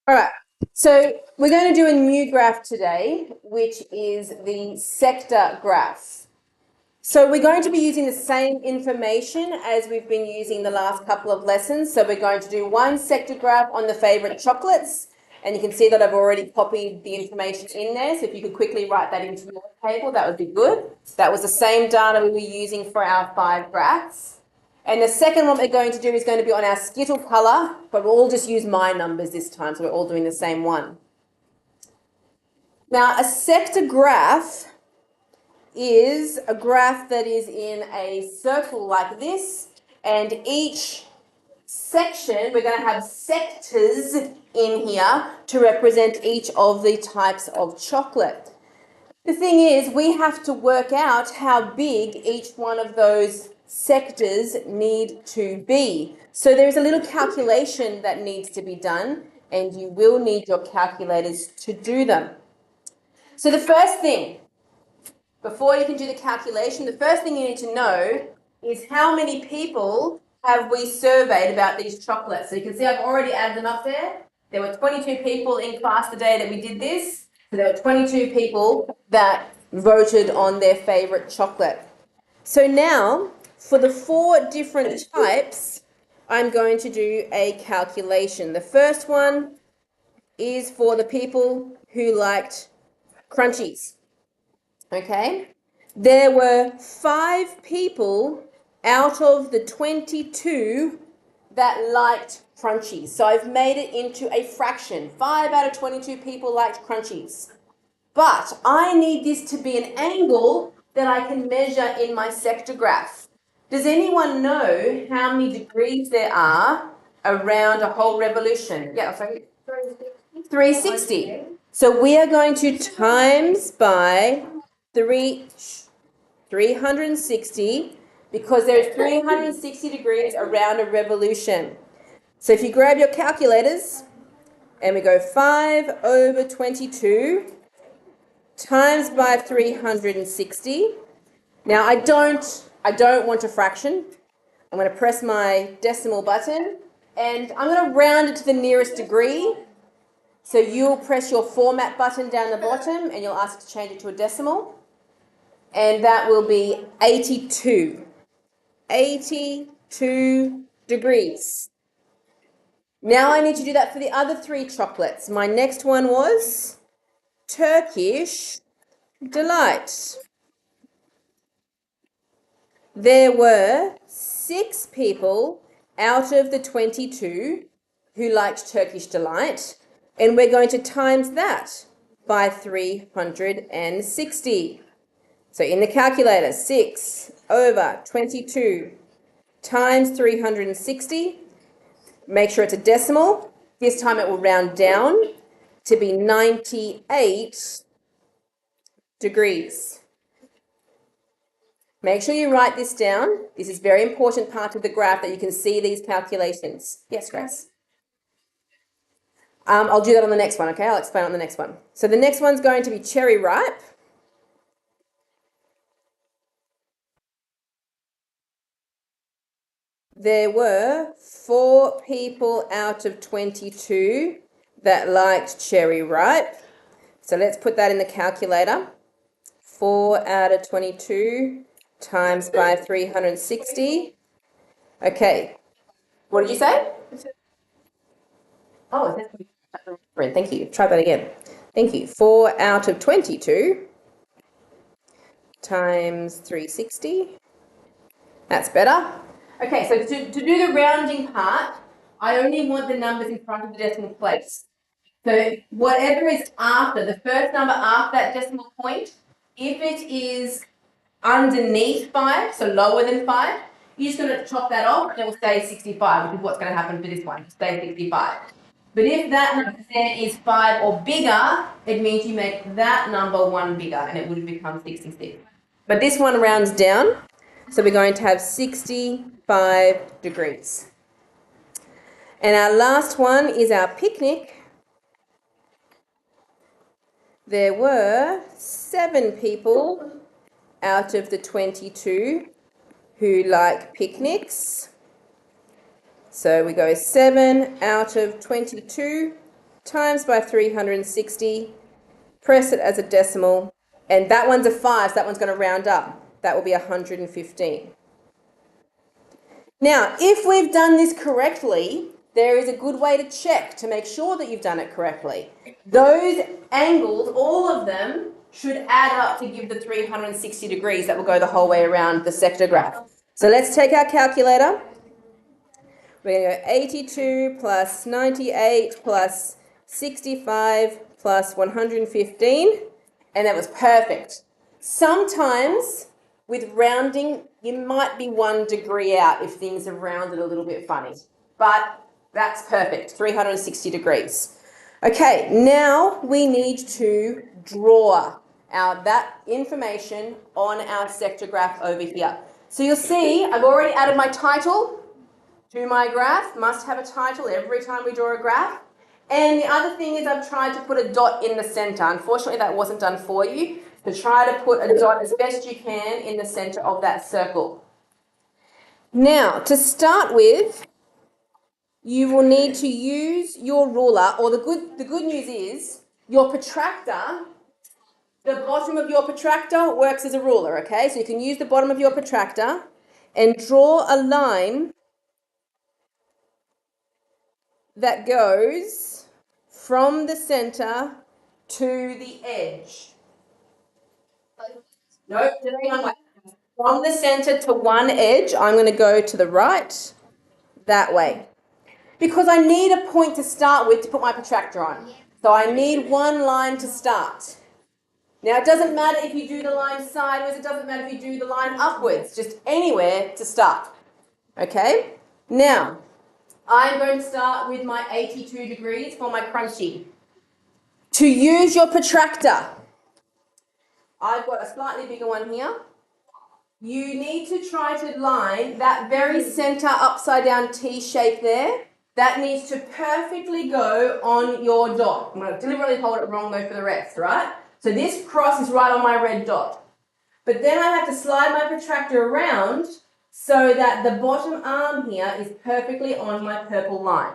All right, so we're going to do a new graph today, which is the sector graph. So we're going to be using the same information as we've been using the last couple of lessons. So we're going to do one sector graph on the favourite chocolates, and you can see that I've already copied the information in there. So if you could quickly write that into your table, that would be good. That was the same data we were using for our 5 graphs. And the second one we're going to do is going to be on our Skittle colour, but we'll all just use my numbers this time, so we're all doing the same one. Now, a sector graph is a graph that is in a circle like this, and each section, we're going to have sectors in here to represent each of the types of chocolate. The thing is, we have to work out how big each one of those sectors need to be. So there's a little calculation that needs to be done, and you will need your calculators to do them. So the first thing, before you can do the calculation, the first thing you need to know is how many people have we surveyed about these chocolates. So you can see I've already added them up there. There were 22 people in class the day that we did this. So there were 22 people that voted on their favourite chocolate. So now, for the 4 different types, I'm going to do a calculation. The first one is for the people who liked crunchies. Okay? There were 5 people out of the 22 that liked crunchies. So I've made it into a fraction. 5 out of 22 people liked crunchies. But I need this to be an angle that I can measure in my sector graph. Does anyone know how many degrees there are around a whole revolution? Yeah, sorry. 360. So we are going to times by 360 because there's 360 degrees around a revolution. So if you grab your calculators and we go 5 over 22 times by 360. Now I don't want a fraction. I'm going to press my decimal button and I'm going to round it to the nearest degree. So you'll press your format button down the bottom and you'll ask to change it to a decimal. And that will be 82. 82 degrees. Now I need to do that for the other 3 chocolates. My next one was Turkish Delight. There were 6 people out of the 22 who liked Turkish Delight, and we're going to times that by 360. So in the calculator, 6 over 22 times 360. Make sure it's a decimal. This time it will round down to be 98 degrees. Make sure you write this down. This is a very important part of the graph that you can see these calculations. Yes, Grace? I'll do that on the next one, okay? I'll explain on the next one. So the next one's going to be cherry ripe. There were 4 people out of 22 that liked cherry ripe. So let's put that in the calculator. 4 out of 22 times by 360. Okay. What did you say? Oh, thank you. Try that again. Thank you. 4 out of 22 times 360. That's better. Okay, so to do the rounding part, I only want the numbers in front of the decimal place. So whatever is after, the first number after that decimal point, if it is underneath 5, so lower than 5, you're just going to chop that off and it will stay 65, which is what's going to happen for this one, stay 65. But if that number then is 5 or bigger, it means you make that number 1 bigger and it would become 66. But this one rounds down, so we're going to have 65 degrees. And our last one is our picnic. There were 7 people out of the 22 who like picnics. So we go 7 out of 22 times by 360, press it as a decimal, and that one's a 5, so that one's going to round up. That will be 115. Now, if we've done this correctly, there is a good way to check to make sure that you've done it correctly. Those angles, all of them, should add up to give the 360 degrees that will go the whole way around the sector graph. So let's take our calculator. We're going to go 82 plus 98 plus 65 plus 115, and that was perfect. Sometimes with rounding, you might be 1 degree out if things are rounded a little bit funny, but that's perfect, 360 degrees. Okay, now we need to draw that information on our sector graph over here. So you'll see I've already added my title to my graph. Must have a title every time we draw a graph. And the other thing is I've tried to put a dot in the centre. Unfortunately, that wasn't done for you. So try to put a dot as best you can in the centre of that circle. Now, to start with, you will need to use your ruler, or the good news is your protractor, the bottom of your protractor works as a ruler, okay? So you can use the bottom of your protractor and draw a line that goes from the centre to the edge. No, from the centre to one edge, I'm going to go to the right, that way. Because I need a point to start with to put my protractor on. So I need one line to start. Now, it doesn't matter if you do the line sideways, it doesn't matter if you do the line upwards, just anywhere to start. Okay? Now, I'm going to start with my 82 degrees for my crunchy. To use your protractor, I've got a slightly bigger one here. You need to try to line that very centre upside down T shape there. That needs to perfectly go on your dot. I'm going to deliberately hold it wrong though for the rest, right? So this cross is right on my red dot. But then I have to slide my protractor around so that the bottom arm here is perfectly on my purple line.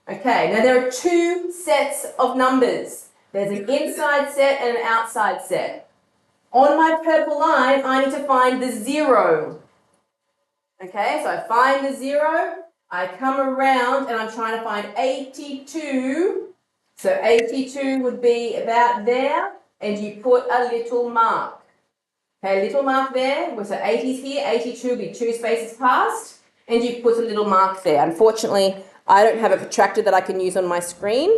Okay, now there are two sets of numbers. There's an inside set and an outside set. On my purple line, I need to find the 0. Okay, so I find the 0, I come around and I'm trying to find 82. So 82 would be about there, and you put a little mark. Okay, little mark there. So 80 is here, 82 would be 2 spaces past, and you put a little mark there. Unfortunately, I don't have a protractor that I can use on my screen,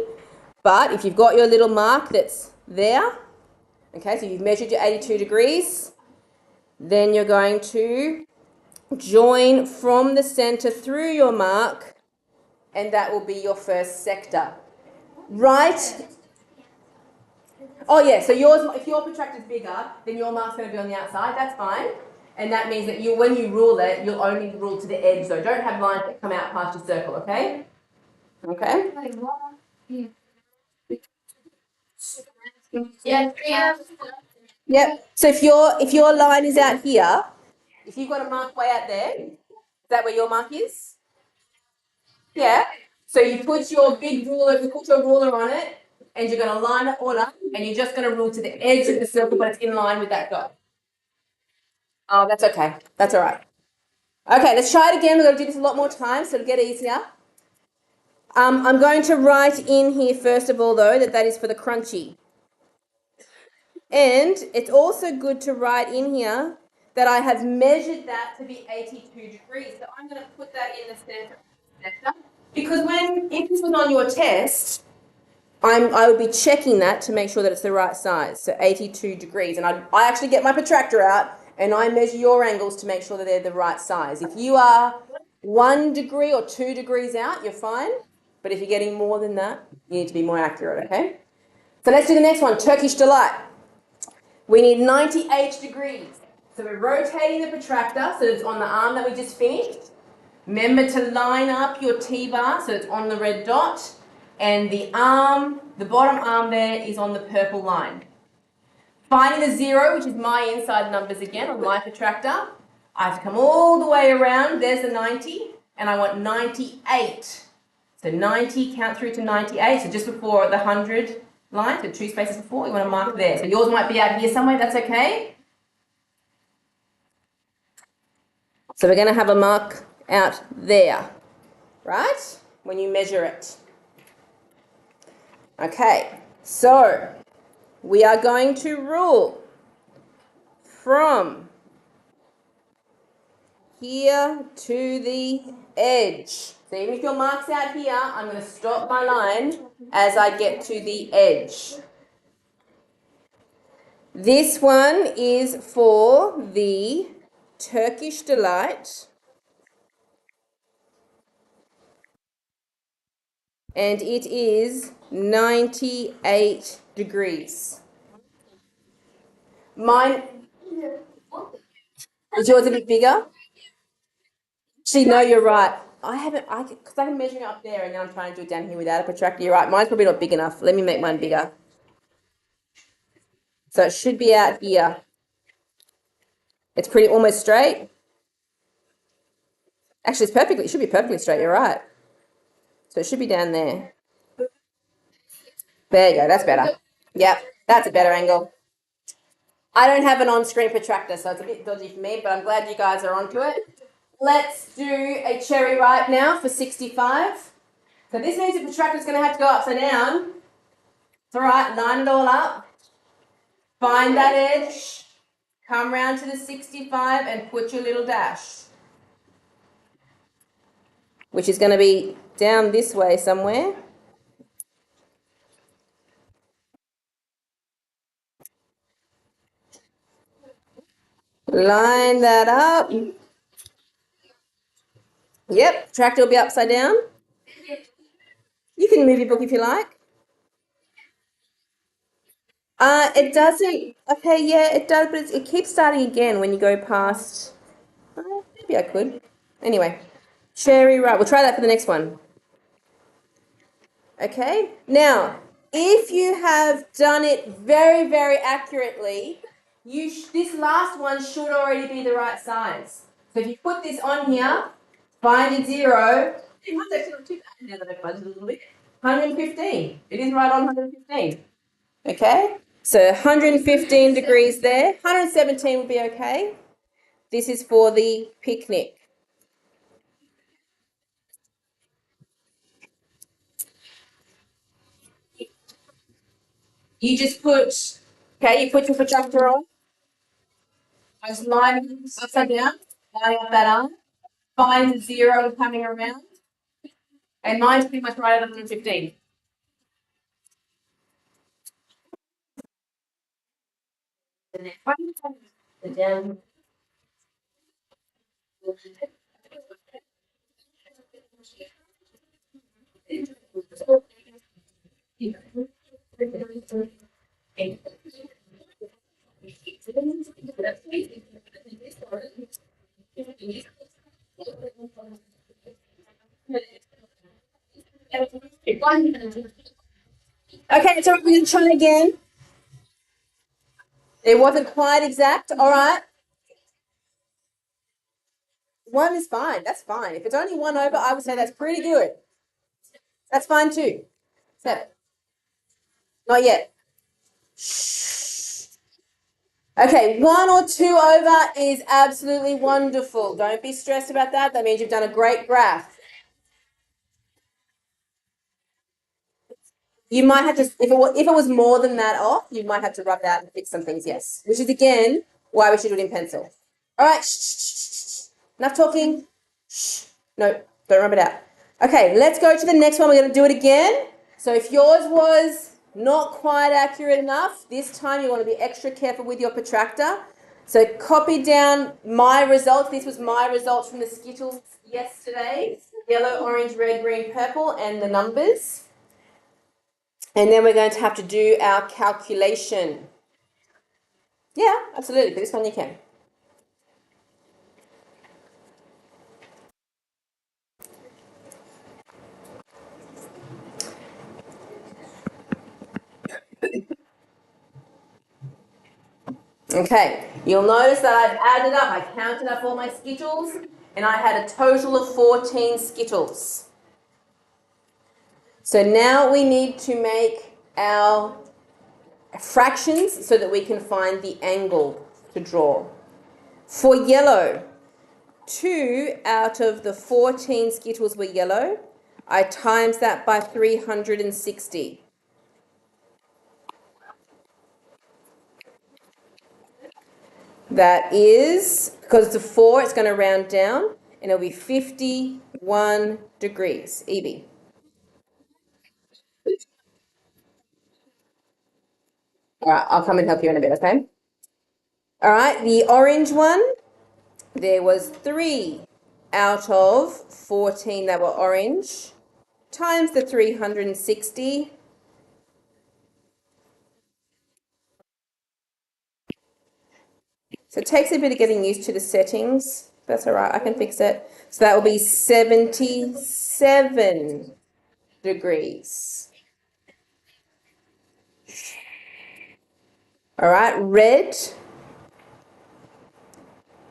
but if you've got your little mark that's there, okay, so you've measured your 82 degrees, then you're going to join from the centre through your mark, and that will be your first sector. Right? Oh yeah, so yours, if your protractor is bigger, then your mark's going to be on the outside, that's fine. And that means that when you rule it, you'll only rule to the edge, so don't have lines that come out past your circle, okay? Okay? Yeah. Yep. So if your line is out here, if you've got a mark way out there, is that where your mark is? Yeah. So you put your big ruler, you put your ruler on it, and you're going to line it all up, and you're just going to rule to the edge of the circle, but it's in line with that dot. Oh, that's okay. That's all right. Okay, let's try it again. We're going to do this a lot more times, so it'll get easier. I'm going to write in here, first of all, though, that is for the crunchy. And it's also good to write in here that I have measured that to be 82 degrees. So I'm going to put that in the center. Because if this was on your test, I would be checking that to make sure that it's the right size. So 82 degrees. And I actually get my protractor out and I measure your angles to make sure that they're the right size. If you are 1 degree or 2 degrees out, you're fine. But if you're getting more than that, you need to be more accurate, okay? So let's do the next one, Turkish Delight. We need 98 degrees. So we're rotating the protractor so it's on the arm that we just finished. Remember to line up your T-bar so it's on the red dot. And the bottom arm there is on the purple line. Finding the 0, which is my inside numbers again on my protractor. I have to come all the way around. There's the 90. And I want 98. So 90, count through to 98. So just before the 100 line, so 2 spaces before, you want to mark there. So yours might be out here somewhere, that's okay. So we're going to have a mark out there, right? When you measure it. Okay, so we are going to rule from here to the edge. So even if your mark's out here, I'm going to stop my line as I get to the edge. This one is for the Turkish Delight. And it is 98 degrees. Mine, is yours a bit bigger? Actually, no, you're right. Because I'm measuring up there and now I'm trying to do it down here without a protractor. You're right, mine's probably not big enough. Let me make mine bigger. So it should be out here. It's pretty almost straight. Actually, it should be perfectly straight, you're right. So it should be down there. There you go, that's better. Yep, that's a better angle. I don't have an on-screen protractor, so it's a bit dodgy for me, but I'm glad you guys are onto it. Let's do a cherry ripe now for 65. So this means the protractor's going to have to go upside down. It's all right, line it all up. Find that edge. Come round to the 65 and put your little dash. Which is going to be down this way somewhere. Line that up. Yep, tractor will be upside down. You can move your book if you like. It doesn't. Okay, yeah, it does, but it keeps starting again when you go past. Maybe I could. Anyway, cherry ripe. We'll try that for the next one. Okay. Now, if you have done it very, very accurately, this last one should already be the right size. So if you put this on here, find a zero. It might actually not too bad now that I've budged a little bit. 115. It is right on 115. Okay. So 115 degrees there. 117 will be okay. This is for the picnic. You just put, okay, you put your protractor on. I just line it upside down, line up that arm, find the zero coming around, and mine's pretty much right at 115. The next one, the down. Okay, so we're going to try again. It wasn't quite exact. All right. One is fine. That's fine. If it's only one over, I would say that's pretty good. That's fine too. So, not yet. Shh. Okay, 1 or 2 over is absolutely wonderful. Don't be stressed about that. That means you've done a great graph. You might have to, if it was more than that off, you might have to rub it out and fix some things, yes. Which is, again, why we should do it in pencil. All right, shh. Enough talking. Shh. No, don't rub it out. Okay, let's go to the next one. We're going to do it again. So if yours was not quite accurate enough, this time you want to be extra careful with your protractor. So copy down my results. This was my results from the Skittles yesterday. Yellow, orange, red, green, purple, and the numbers. And then we're going to have to do our calculation. Yeah, absolutely. For this one you can. Okay, you'll notice that I've added up, I counted up all my Skittles, and I had a total of 14 Skittles. So now we need to make our fractions so that we can find the angle to draw. For yellow, 2 out of the 14 Skittles were yellow. I times that by 360. That is, because it's a 4, it's going to round down, and it'll be 51 degrees. Evie. All right, I'll come and help you in a bit, okay? All right, the orange one, there was 3 out of 14 that were orange, times the 360. So it takes a bit of getting used to the settings. That's all right, I can fix it. So that will be 77 degrees. All right, red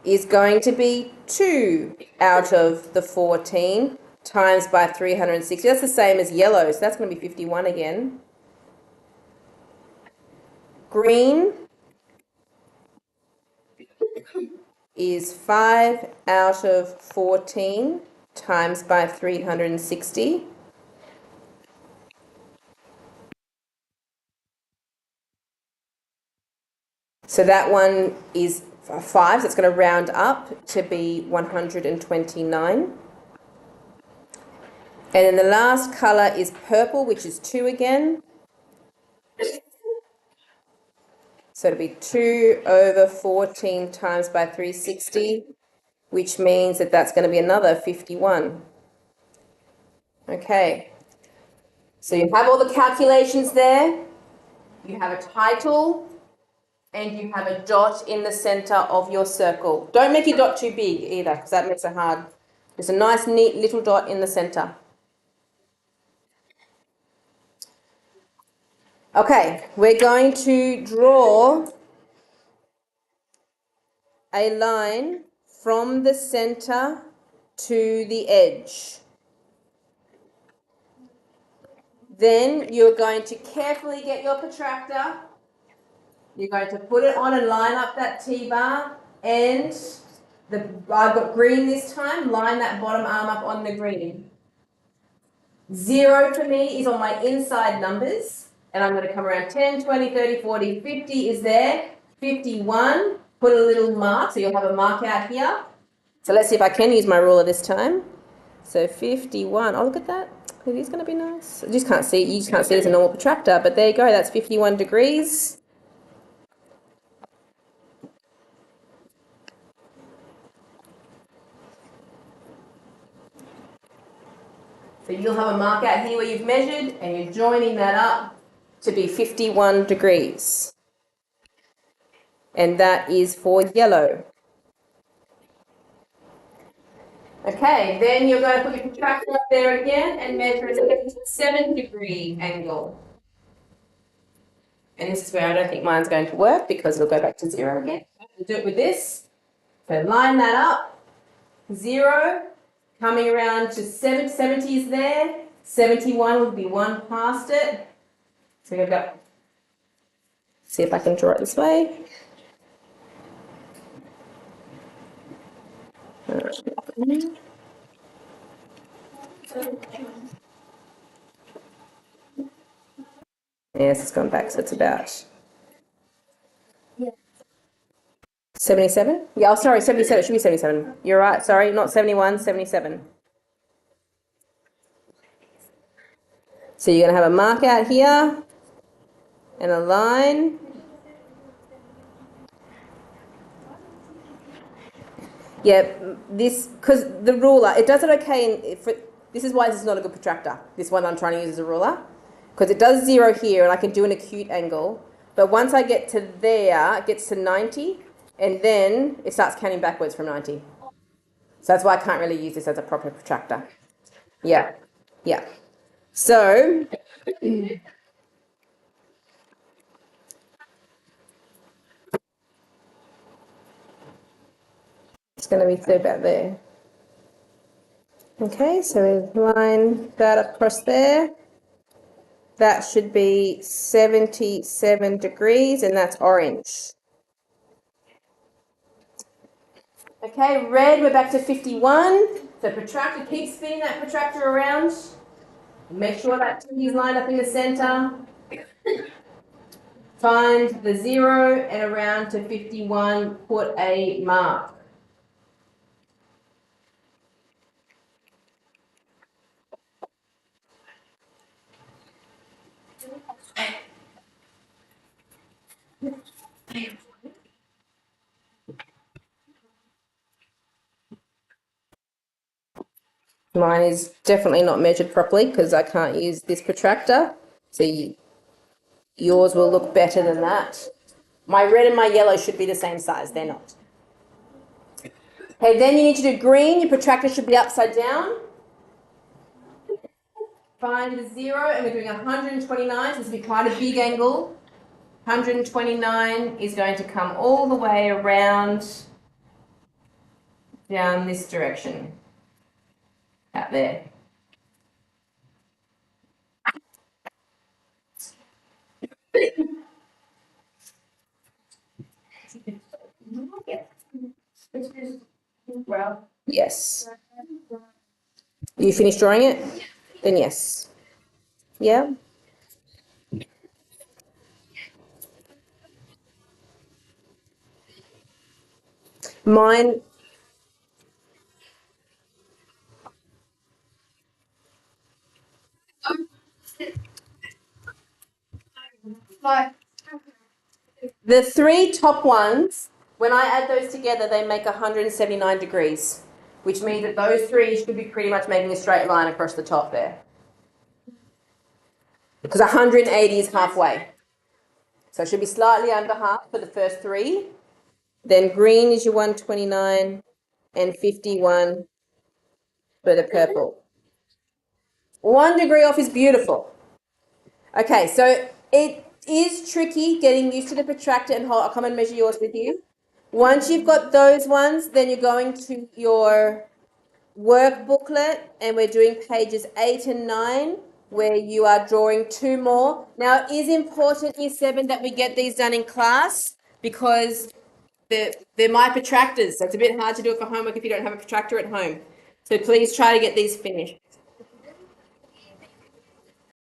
is going to be 2 out of the 14 times by 360. That's the same as yellow, so that's going to be 51 again. Green is 5 out of 14 times by 360. So that one is 5, so it's going to round up to be 129. And then the last colour is purple, which is 2 again. So it'll be 2 over 14 times by 360, which means that that's going to be another 51. Okay. So you have all the calculations there. You have a title, and you have a dot in the center of your circle. Don't make your dot too big either, because that makes it hard. Just a nice, neat little dot in the center. Okay, we're going to draw a line from the center to the edge. Then you're going to carefully get your protractor. You're going to put it on and line up that T-bar, and I've got green this time, line that bottom arm up on the green. 0 for me is on my inside numbers, and I'm going to come around 10, 20, 30, 40, 50 is there, 51, put a little mark, so you'll have a mark out here. So let's see if I can use my ruler this time. So 51, oh look at that, it is going to be nice. You just can't see it as a normal protractor, but there you go, that's 51 degrees. So you'll have a mark out here where you've measured, and you're joining that up to be 51 degrees. And that is for yellow. Okay, then you're going to put your protractor up there again and measure a 7-degree angle. And this is where I don't think mine's going to work, because it'll go back to 0 again. We'll do it with this. So line that up, 0, coming around to 70 is there, 71 will be 1 past it. So we're going to go, see if I can draw it this way. Yes, it's gone back, so it's about 77? Yeah, oh, sorry, 77. It should be 77. You're right, sorry, not 71, 77. So you're going to have a mark out here and a line. Yeah, this, because the ruler, it does it okay. This is why this is not a good protractor, this one I'm trying to use as a ruler. Because it does 0 here, and I can do an acute angle. But once I get to there, it gets to 90, and then it starts counting backwards from 90. So that's why I can't really use this as a proper protractor. Yeah, yeah. So it's going to be about there. Okay, so we line that across there. that should be 77 degrees, and that's orange. Okay, red, we're back to 51. So protractor, keep spinning that protractor around. Make sure that T is lined up in the center. Find the 0 and around to 51, put a mark. Mine is definitely not measured properly because I can't use this protractor. So yours will look better than that. My red and my yellow should be the same size. They're not. Okay, then you need to do green. Your protractor should be upside down. Find the 0, and we're doing 129. So this will be quite a big angle. 129 is going to come all the way around down this direction. Out there. Yes. You finished drawing it? Then yes. Yeah. Mine. The 3 top ones, when I add those together, they make 179 degrees, which means that those 3 should be pretty much making a straight line across the top there. Because 180 is halfway. So it should be slightly under half for the first 3. Then green is your 129 and 51 for the purple. 1 degree off is beautiful. Okay, so it is tricky getting used to the protractor, and I'll come and measure yours with you. Once you've got those ones, then you're going to your work booklet, and we're doing pages 8 and 9, where you are drawing 2 more. Now, it is important, Year 7, that we get these done in class because they're my protractors, so it's a bit hard to do it for homework if you don't have a protractor at home. So please try to get these finished.